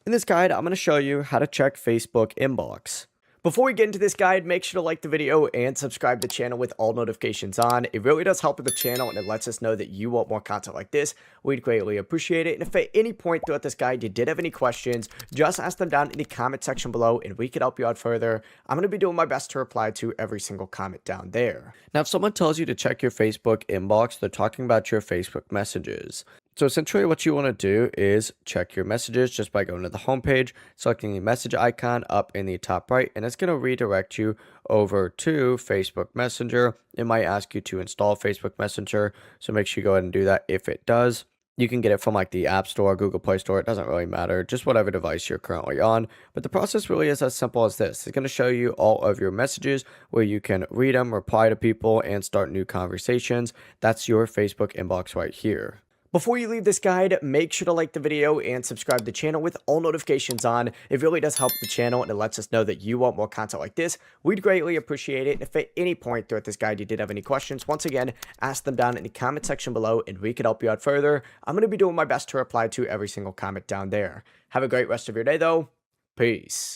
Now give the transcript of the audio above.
In this guide, I'm going to show you how to check Facebook inbox. Before we get into this guide, make sure to like the video and subscribe to the channel with all notifications on. It really does help with the channel and it lets us know that you want more content like this. We'd greatly appreciate it. And if at any point throughout this guide you did have any questions, just ask them down in the comment section below and we could help you out further. I'm going to be doing my best to reply to every single comment down there. Now, if someone tells you to check your Facebook inbox, they're talking about your Facebook messages. So essentially what you want to do is check your messages just by going to the home page, selecting the message icon up in the top right, and it's going to redirect you over to Facebook Messenger. It might ask you to install Facebook Messenger, so make sure you go ahead and do that if it does. You can get it from like the App Store, Google Play Store, it doesn't really matter, just whatever device you're currently on. But the process really is as simple as this. It's going to show you all of your messages where you can read them, reply to people, and start new conversations. That's your Facebook inbox right here. Before you leave this guide, make sure to like the video and subscribe to the channel with all notifications on. It really does help the channel and it lets us know that you want more content like this. We'd greatly appreciate it. And if at any point throughout this guide you did have any questions, once again, ask them down in the comment section below and we could help you out further. I'm going to be doing my best to reply to every single comment down there. Have a great rest of your day though. Peace.